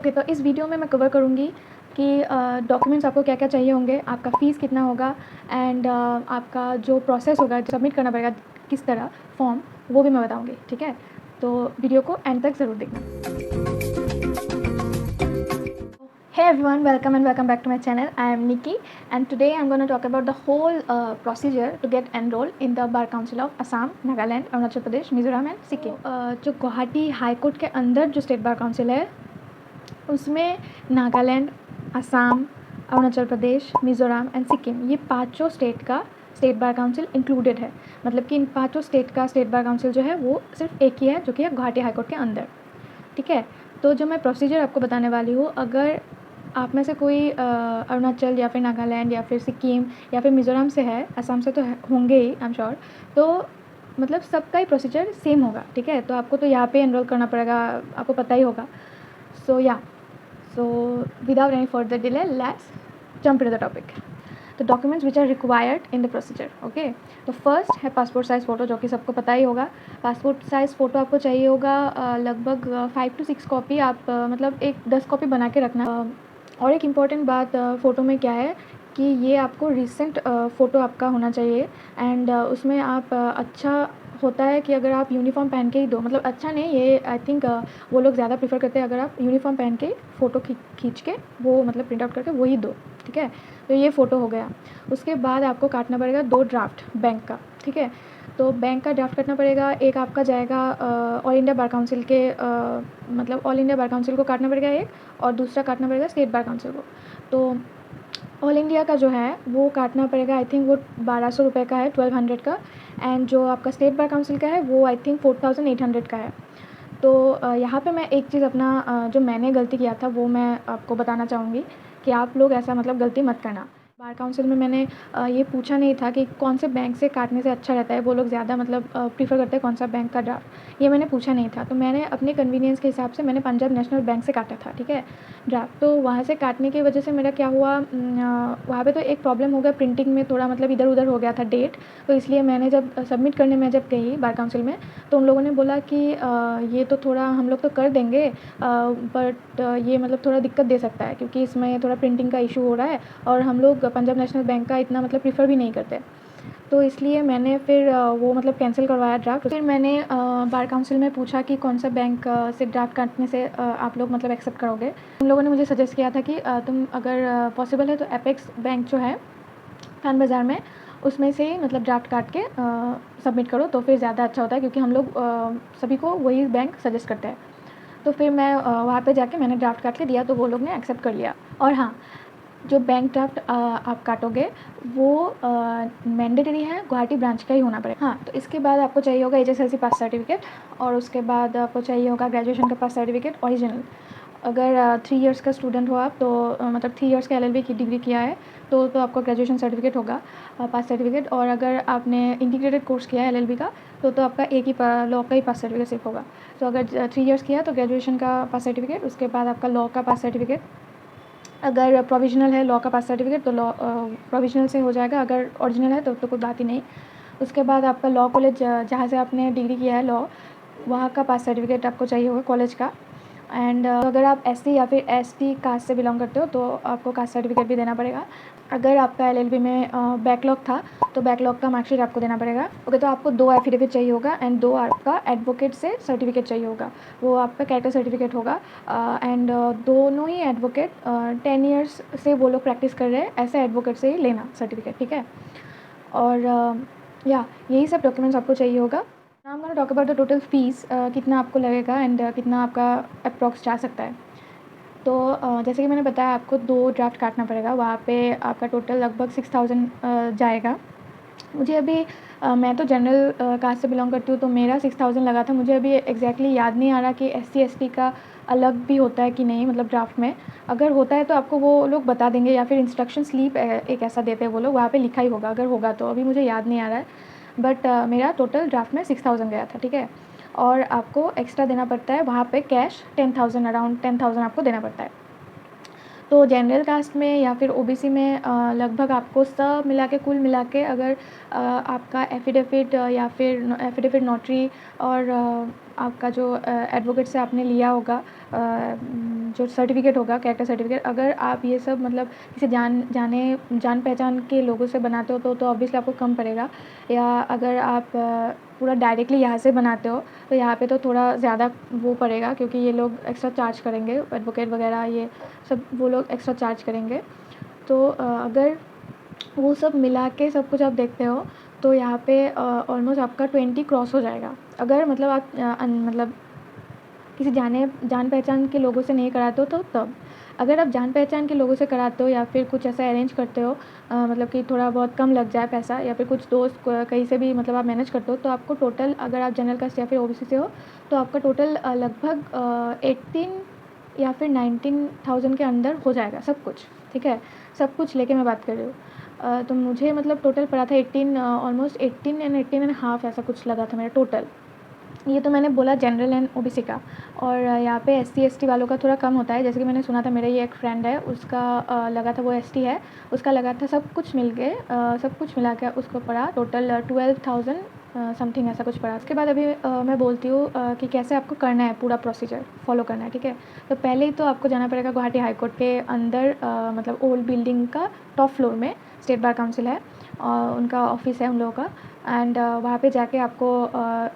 Okay, तो इस video में मैं कवर करूँगी कि डॉक्यूमेंट्स आपको क्या क्या चाहिए होंगे, आपका फ़ीस कितना होगा एंड आपका जो प्रोसेस होगा, सबमिट करना पड़ेगा किस तरह फॉर्म, वो भी मैं बताऊँगी। ठीक है, तो वीडियो को एंड तक ज़रूर देखना। Hey everyone, welcome back to my channel. I am Nikki and today I'm going to talk about the whole procedure to get enrolled in the Bar Council of Assam, Nagaland, Arunachal Pradesh, Mizoram and Sikkim. जो Guwahati high court के अंदर जो state bar council है उसमें Nagaland, Assam, Arunachal Pradesh, Mizoram and Sikkim, ये पाँचों state का state bar council included है। मतलब कि इन पाँचों स्टेट का स्टेट बार काउंसिल जो है वो सिर्फ एक ही है, जो कि है गुवाहाटी हाई कोर्ट के अंदर। ठीक है, तो जो मैं प्रोसीजर आपको बताने वाली हूँ, अगर आप में से कोई अरुणाचल या फिर नागालैंड या फिर सिक्किम या फिर मिज़ोरम से है, असम से तो होंगे ही आई एम श्योर, तो मतलब सबका ही प्रोसीजर सेम होगा। ठीक है, तो आपको तो यहाँ पे एनरोल करना पड़ेगा, आपको पता ही होगा। So without any further delay, let's jump into the topic. The documents which are required in the procedure. Okay, तो फर्स्ट है पासपोर्ट साइज़ फ़ोटो, जो कि सबको पता ही होगा। पासपोर्ट साइज़ फ़ोटो आपको चाहिए होगा लगभग 5 to 6 कॉपी। आप मतलब एक 10 कॉपी बना के रखना। और एक इम्पॉर्टेंट बात फ़ोटो में क्या है कि ये आपको रिसेंट फ़ोटो आपका होना चाहिए एंड उसमें आप अच्छा होता है कि अगर आप यूनिफॉर्म पहन के ही दो, मतलब अच्छा नहीं, ये आई थिंक वो लोग ज़्यादा प्रेफर करते हैं अगर आप यूनिफॉर्म पहन के फ़ोटो खींच के वो मतलब प्रिंट आउट करके वही दो। ठीक है, तो ये फ़ोटो हो गया। उसके बाद आपको काटना पड़ेगा 2 ड्राफ्ट बैंक का। ठीक है, तो बैंक का ड्राफ्ट काटना पड़ेगा। एक आपका जाएगा ऑल इंडिया बार काउंसिल के मतलब ऑल इंडिया बार काउंसिल को काटना पड़ेगा एक, और दूसरा काटना पड़ेगा स्टेट बार काउंसिल को। तो ऑल इंडिया का जो है वो काटना पड़ेगा, आई थिंक वो 1200 रुपये का है, 1200 का। एंड जो आपका स्टेट बार काउंसिल का है वो आई थिंक 4800 का है। तो यहाँ पे मैं एक चीज़ अपना जो मैंने गलती किया था वो मैं आपको बताना चाहूँगी कि आप लोग ऐसा मतलब गलती मत करना। बार काउंसिल में मैंने ये पूछा नहीं था कि कौन से बैंक से काटने से अच्छा रहता है, वो लोग ज़्यादा मतलब प्रीफर करते हैं कौन सा बैंक का ड्राफ्ट, ये मैंने पूछा नहीं था। तो मैंने अपने कन्वीनियंस के हिसाब से मैंने पंजाब नेशनल बैंक से काटा था। ठीक है, ड्राफ्ट। तो वहाँ से काटने की वजह से मेरा क्या हुआ, वहाँ पे तो एक प्रॉब्लम हो गया, प्रिंटिंग में थोड़ा मतलब इधर उधर हो गया था डेट। तो इसलिए मैंने जब सबमिट करने में जब गई बार काउंसिल में, तो उन लोगों ने बोला कि ये तो थोड़ा हम लोग तो कर देंगे बट ये मतलब थोड़ा दिक्कत दे सकता है, क्योंकि इसमें थोड़ा प्रिंटिंग का इशू हो रहा है और हम लोग पंजाब नेशनल बैंक का इतना मतलब प्रीफर भी नहीं करते। तो इसलिए मैंने फिर वो मतलब कैंसिल करवाया ड्राफ्ट। फिर मैंने बार काउंसिल में पूछा कि कौन सा बैंक से ड्राफ्ट काटने से आप लोग मतलब एक्सेप्ट करोगे। उन लोगों ने मुझे सजेस्ट किया था कि तुम अगर पॉसिबल है तो एपेक्स बैंक जो है खान बाज़ार में, उसमें से मतलब ड्राफ्ट काट के सबमिट करो, तो फिर ज़्यादा अच्छा होता है, क्योंकि हम लोग सभी को वही बैंक सजेस्ट करते हैं। तो फिर मैं वहाँ पे जाके मैंने ड्राफ्ट काट के दिया, तो वो लोग ने एक्सेप्ट कर लिया। और हाँ, जो बैंक ड्राफ्ट आप काटोगे वो मैंडेटरी है, गुवाहाटी ब्रांच का ही होना पड़ेगा। हाँ, तो इसके बाद आपको चाहिए होगा HSLC पास सर्टिफिकेट, और उसके बाद आपको चाहिए होगा ग्रेजुएशन का पास सर्टिफिकेट ओरिजिनल। अगर 3 इयर्स का स्टूडेंट हो आप, तो मतलब 3 इयर्स का LLB की डिग्री किया है तो आपका ग्रेजुएशन सर्टिफिकेट होगा पास सर्टिफिकेट। और अगर आपने इंटीग्रेटेड कोर्स किया है LLB का, तो आपका एक ही लॉ का ही पास सर्टिफिकेट सिर्फ होगा। तो अगर 3 इयर्स किया तो ग्रेजुएशन का पास सर्टिफिकेट, उसके बाद आपका लॉ का पास सर्टिफिकेट। अगर प्रोविजनल है लॉ का पास सर्टिफिकेट तो लॉ प्रोविजनल से हो जाएगा, अगर ओरिजिनल है तो कोई बात ही नहीं। उसके बाद आपका लॉ कॉलेज जहाँ से आपने डिग्री किया है लॉ, वहाँ का पास सर्टिफिकेट आपको चाहिए होगा कॉलेज का। एंड अगर आप SC या फिर ST कास्ट से बिलोंग करते हो तो आपको कास्ट सर्टिफिकेट भी देना पड़ेगा। अगर आपका LLB में बैकलॉग था तो बैकलॉग का मार्कशीट आपको देना पड़ेगा। ओके, तो आपको 2 एफिडेविट चाहिए होगा एंड 2 आपका एडवोकेट से सर्टिफिकेट चाहिए होगा, वो आपका कैरेक्टर सर्टिफिकेट होगा। एंड दोनों ही एडवोकेट 10 ईयर्स से वो लोग प्रैक्टिस कर रहे हैं, ऐसे एडवोकेट से ही लेना सर्टिफिकेट। ठीक है, और या यही सब डॉक्यूमेंट्स आपको चाहिए होगा। Now I am gonna talk about the total fees, कितना आपको लगेगा एंड कितना आपका अप्रॉक्स जा सकता है। तो जैसे कि मैंने बताया, आपको 2 ड्राफ्ट काटना पड़ेगा, वहाँ पे आपका टोटल लगभग 6000 जाएगा। मुझे अभी मैं तो जनरल कास्ट से बिलोंग करती हूँ, तो मेरा 6000 लगा था। मुझे अभी एग्जैक्टली याद नहीं आ रहा कि SC ST का अलग भी होता है कि नहीं, मतलब ड्राफ्ट में अगर होता है तो आपको वो लोग बता देंगे, या फिर इंस्ट्रक्शन स्लीप एक ऐसा देते हैं वो लोग, वहाँ पे लिखा ही होगा अगर होगा तो, अभी मुझे याद नहीं आ रहा है। बट मेरा टोटल ड्राफ्ट में 6000 गया था। ठीक है, और आपको एक्स्ट्रा देना पड़ता है वहाँ पे कैश 10,000, अराउंड 10,000 आपको देना पड़ता है। तो जनरल कास्ट में या फिर OBC में लगभग आपको सब मिला के, कुल मिला के, अगर आपका एफिडेविट या फिर एफिडेविट नोटरी और आपका जो एडवोकेट से आपने लिया होगा जो सर्टिफिकेट होगा, कैरेक्टर सर्टिफिकेट, अगर आप ये सब मतलब किसी जान पहचान के लोगों से बनाते हो तो ऑब्वियसली आपको कम पड़ेगा। या अगर आप पूरा डायरेक्टली यहाँ से बनाते हो तो यहाँ पे तो थोड़ा ज़्यादा वो पड़ेगा, क्योंकि ये लोग एक्स्ट्रा चार्ज करेंगे, एडवोकेट वगैरह ये सब वो लोग एक्स्ट्रा चार्ज करेंगे। तो अगर वो सब मिला के सब कुछ आप देखते हो तो यहाँ पे ऑलमोस्ट आपका 20 क्रॉस हो जाएगा। अगर मतलब आप मतलब किसी जान पहचान के लोगों से नहीं कराते हो तो तब। अगर आप जान पहचान के लोगों से कराते हो या फिर कुछ ऐसा अरेंज करते हो मतलब कि थोड़ा बहुत कम लग जाए पैसा, या फिर कुछ दोस्त कहीं से भी मतलब आप मैनेज करते हो, तो आपको टोटल, अगर आप जनरल कास्ट या फिर ओबीसी से हो तो आपका टोटल लगभग 18 या फिर 19,000 के अंदर हो जाएगा सब कुछ। ठीक है, सब कुछ लेके मैं बात कर रही हूँ। तो मुझे मतलब टोटल पड़ा था 18 ऑलमोस्ट 18 एंड 18.5 ऐसा कुछ लगा था मेरा टोटल। ये तो मैंने बोला जनरल एंड ओबीसी का। और यहाँ पे एससी एसटी वालों का थोड़ा कम होता है। जैसे कि मैंने सुना था, मेरा ये एक फ्रेंड है, उसका लगा था, वो एसटी है, उसका लगा था सब कुछ मिल के सब कुछ मिला के उसको पड़ा टोटल 12,000 समथिंग ऐसा कुछ पड़ा। उसके बाद अभी मैं बोलती हूँ कि कैसे आपको करना है, पूरा प्रोसीजर फॉलो करना है। ठीक है, तो पहले ही तो आपको जाना पड़ेगा गुवाहाटी हाई कोर्ट के अंदर, मतलब ओल्ड बिल्डिंग का टॉप फ्लोर में स्टेट बार काउंसिल है और उनका ऑफिस है उन लोगों का। एंड वहाँ पे जाके आपको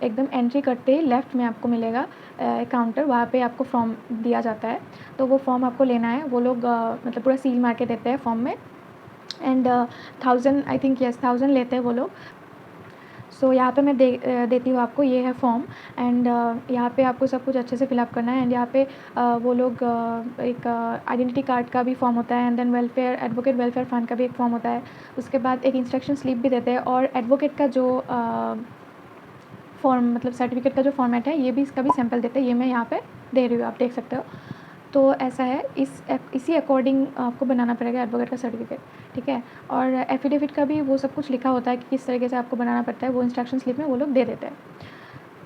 एकदम एंट्री करते ही लेफ़्ट में आपको मिलेगा एक काउंटर, वहाँ पे आपको फॉर्म दिया जाता है। तो वो फॉर्म आपको लेना है। वो लोग मतलब पूरा सील मार के देते हैं फॉर्म में। एंड 1000 आई थिंक, यस 1000 लेते हैं वो लोग। सो यहाँ पे मैं देती हूँ आपको, ये है फॉर्म। एंड यहाँ पे आपको सब कुछ अच्छे से फिलअप करना है। एंड यहाँ पे वो लोग एक आइडेंटिटी कार्ड का भी फॉर्म होता है, and then advocate welfare fund का भी एक फॉर्म होता है। उसके बाद एक इंस्ट्रक्शन स्लिप भी देते हैं, और एडवोकेट का जो फॉर्म मतलब सर्टिफिकेट का जो फॉर्मेट है, ये भी, इसका भी सैम्पल देते हैं। ये मैं यहाँ पे दे रही हूँ, आप देख सकते हो। तो ऐसा है, इसी अकॉर्डिंग आपको बनाना पड़ेगा एडवोकेट का सर्टिफिकेट। ठीक है, और एफिडेविट का भी वो सब कुछ लिखा होता है कि किस तरीके से आपको बनाना पड़ता है, वो इंस्ट्रक्शन स्लिप में वो लोग दे देते हैं।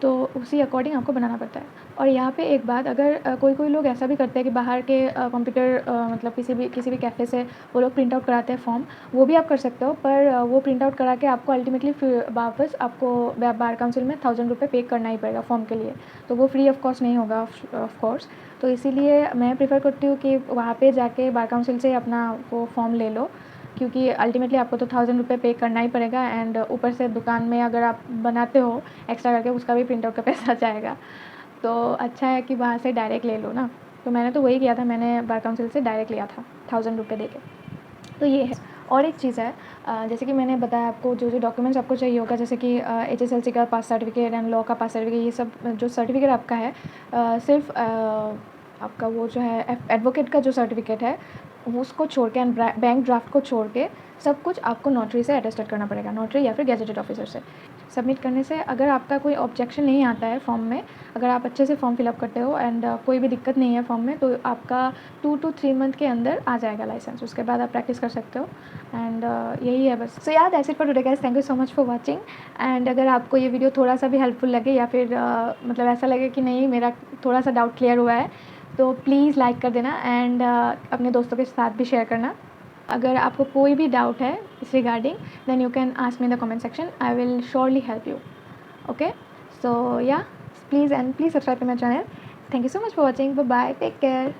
तो उसी अकॉर्डिंग आपको बनाना पड़ता है। और यहाँ पे एक बात, अगर कोई लोग ऐसा भी करते हैं कि बाहर के कंप्यूटर मतलब किसी भी कैफ़े से वो लोग प्रिंट आउट कराते हैं फॉर्म, वो भी आप कर सकते हो। पर वो प्रिंट आउट करा के आपको अल्टीमेटली फिर वापस आपको बार काउंसिल में 1000 रुपये पे करना ही पड़ेगा फॉर्म के लिए। तो वो फ्री ऑफ कॉस्ट नहीं होगा ऑफ कोर्स। तो इसीलिए मैं प्रेफर करती हूँ कि वहाँ पे जाके बार काउंसिल से अपना वो फॉर्म ले लो, क्योंकि अल्टीमेटली आपको तो 1000 रुपये पे करना ही पड़ेगा। एंड ऊपर से दुकान में अगर आप बनाते हो एक्स्ट्रा करके, उसका भी प्रिंट आउट का पैसा जाएगा। तो अच्छा है कि वहाँ से डायरेक्ट ले लो ना। तो मैंने तो वही किया था, मैंने बार काउंसिल से डायरेक्ट लिया था 1000 रुपये दे के। तो ये है। और एक चीज़ है, जैसे कि मैंने बताया आपको, जो डॉक्यूमेंट्स आपको चाहिए होगा, जैसे कि HSLC का पास सर्टिफिकेट एंड लॉ का पास सर्टिफिकेट, ये सब जो सर्टिफिकेट आपका है, सिर्फ आपका वो जो है एडवोकेट का जो सर्टिफिकेट है वो उसको छोड़ के, एंड बैंक ड्राफ्ट को छोड़ के सब कुछ आपको नोटरी से अटेस्टेड करना पड़ेगा, नोटरी या फिर गेजेटेड ऑफिसर से। सबमिट करने से अगर आपका कोई ऑब्जेक्शन नहीं आता है फॉर्म में, अगर आप अच्छे से फॉर्म फिलअप करते हो एंड कोई भी दिक्कत नहीं है फॉर्म में, तो आपका 2 to 3 मंथ के अंदर आ जाएगा लाइसेंस। उसके बाद आप प्रैक्टिस कर सकते हो। एंड यही है बस। सो यार, that's it for today guys. Thank you so much for watching. And अगर आपको ये वीडियो थोड़ा सा भी हेल्पफुल लगे, या फिर मतलब ऐसा लगे कि नहीं मेरा थोड़ा सा डाउट क्लियर हुआ है, तो प्लीज़ लाइक कर देना। एंड अपने दोस्तों के साथ भी शेयर करना। अगर आपको कोई भी डाउट है इस regarding, then you can ask me in the comment section, I will surely help you. Okay, so yeah, please subscribe to my channel. Thank you so much for watching. Bye bye, take care.